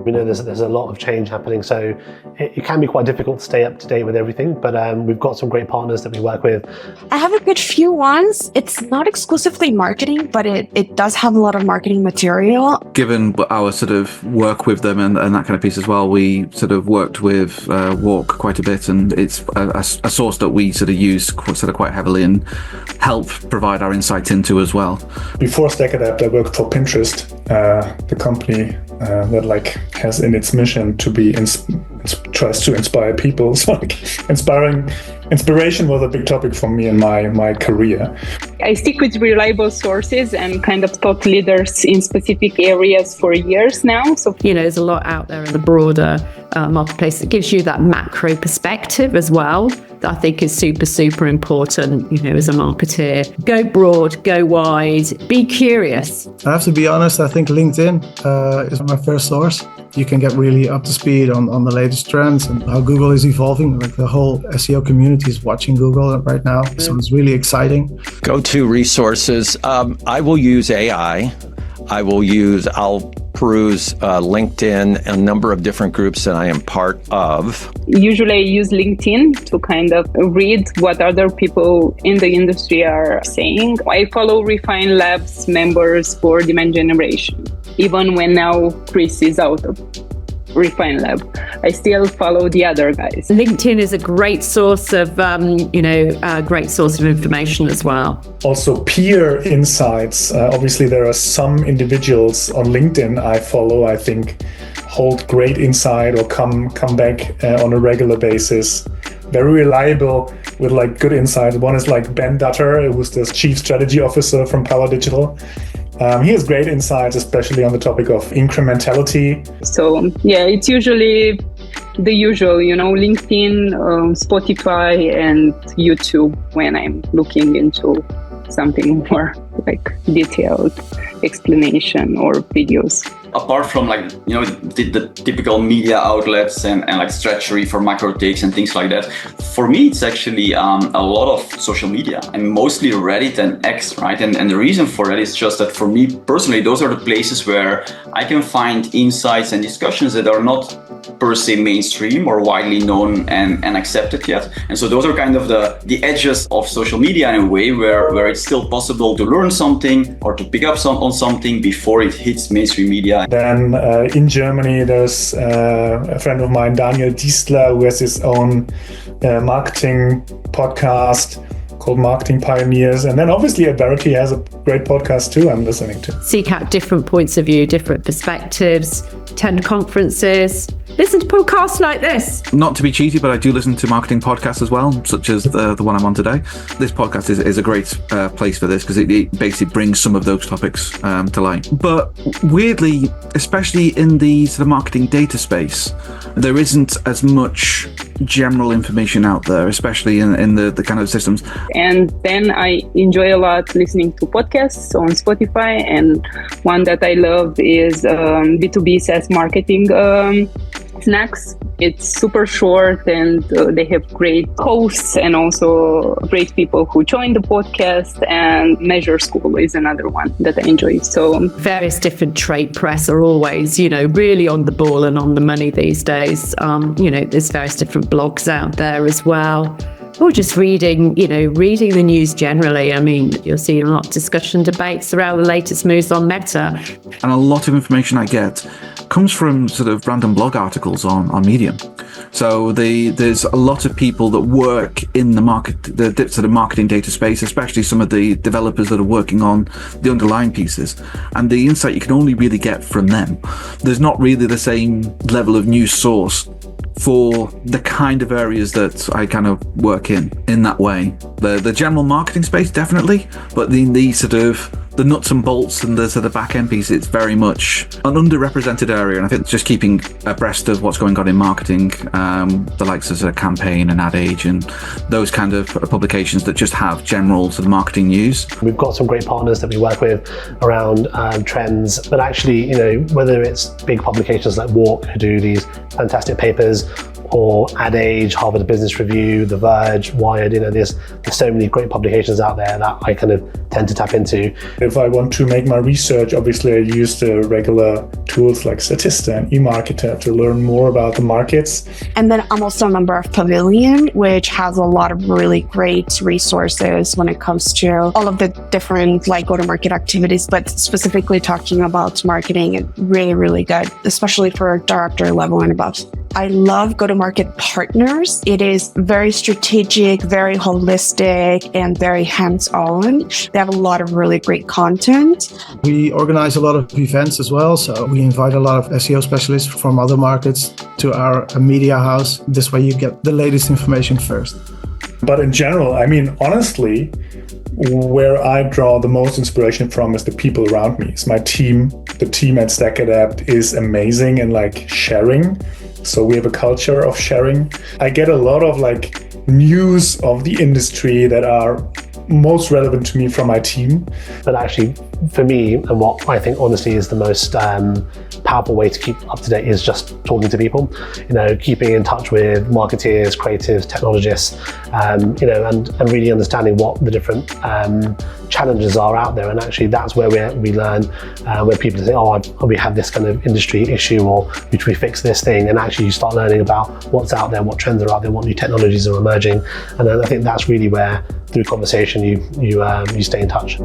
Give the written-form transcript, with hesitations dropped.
We know there's a lot of change happening, so it can be quite difficult to stay up to date with everything, but we've got some great partners that we work with. I have a good few ones. It's not exclusively marketing, but it does have a lot of marketing material. Given our sort of work with them and that kind of piece as well, we sort of worked with Walk quite a bit, and it's a source that we sort of use quite heavily and help provide our insights into as well. Before StackAdapt, I worked for Pinterest, the company that has in its mission to be tries to inspire people. So inspiration was a big topic for me in my career. I stick with reliable sources and kind of thought leaders in specific areas for years now. So there's a lot out there in the broader marketplace that gives you that macro perspective as well. That I think is super, super important, as a marketer. Go broad, go wide, be curious. I have to be honest, I think LinkedIn is my first source. You can get really up to speed on the latest trends and how Google is evolving. Like the whole SEO community is watching Google right now. So it's really exciting. Go-to resources. I will use AI. I'll peruse LinkedIn, a number of different groups that I am part of. Usually I use LinkedIn to kind of read what other people in the industry are saying. I follow Refine Labs members for demand generation. Even when now Chris is out of Refine Lab, I still follow the other guys. LinkedIn is a great source of, information as well. Also, peer insights. Obviously, there are some individuals on LinkedIn I follow, I think, hold great insight or come back on a regular basis. Very reliable with good insight. One is Ben Dutter, who's the Chief Strategy Officer from Power Digital. He has great insights, especially on the topic of incrementality. So it's usually the usual, LinkedIn, Spotify, and YouTube when I'm looking into something more detailed explanation or videos. Apart from the typical media outlets and Stretchery for macro takes and things like that, for me it's actually a lot of social media and mostly Reddit and X, right? And the reason for that is just that for me personally, those are the places where I can find insights and discussions that are not per se mainstream or widely known and accepted yet. And so those are kind of the edges of social media in a way where it's still possible to learn something or to pick up on something before it hits mainstream media. Then in Germany, there's a friend of mine, Daniel Diestler, who has his own marketing podcast called Marketing Pioneers. And then obviously Verity has a great podcast too I'm listening to. Seek out different points of view, different perspectives, attend conferences, listen to podcasts like this. Not to be cheesy, but I do listen to marketing podcasts as well, such as the one I'm on today. This podcast is a great place for this because it basically brings some of those topics to light. But weirdly, especially in the sort of marketing data space, there isn't as much general information out there, especially in the kind of systems. And then I enjoy a lot listening to podcasts on Spotify, and one that I love is B2B SaaS marketing snacks. It's super short and they have great hosts and also great people who join the podcast, and Measure School is another one that I enjoy. So various different trade press are always, really on the ball and on the money these days. There's various different blogs out there as well. Or just reading the news generally. I mean, you'll see a lot of discussion, debates around the latest moves on Meta. And a lot of information I get comes from sort of random blog articles on Medium. So there's a lot of people that work in the sort of marketing data space, especially some of the developers that are working on the underlying pieces. And the insight you can only really get from them. There's not really the same level of news source for the kind of areas that I kind of work in that way. The general marketing space, definitely, but the sort of the nuts and bolts and the sort of back end piece, it's very much an underrepresented area. And I think just keeping abreast of what's going on in marketing, the likes of sort of Campaign and Ad Age and those kind of publications that just have general sort of marketing news. We've got some great partners that we work with around trends, but actually, whether it's big publications like Walk who do these fantastic papers, or Ad Age, Harvard Business Review, The Verge, Wired. There's so many great publications out there that I kind of tend to tap into. If I want to make my research, obviously I use the regular tools like Statista and eMarketer to learn more about the markets. And then I'm also a member of Pavilion, which has a lot of really great resources when it comes to all of the different like go-to-market activities, but specifically talking about marketing, it's really, really good, especially for director level and above. I love go-to-market partners. It is very strategic, very holistic, and very hands-on. They have a lot of really great content. We organize a lot of events as well. So we invite a lot of SEO specialists from other markets to our media house. This way you get the latest information first. But in general, I mean, honestly, where I draw the most inspiration from is the people around me. It's my team. The team at StackAdapt is amazing and like sharing. So we have a culture of sharing. I get a lot of like news of the industry that are most relevant to me from my team. But actually, for me, and what I think honestly is the most powerful way to keep up to date is just talking to people, keeping in touch with marketeers, creatives, technologists, and really understanding what the different challenges are out there. And actually that's where we learn, where people say, we have this kind of industry issue, or should we fix this thing? And actually you start learning about what's out there, what trends are out there, what new technologies are emerging. And then I think that's really where through conversation you stay in touch.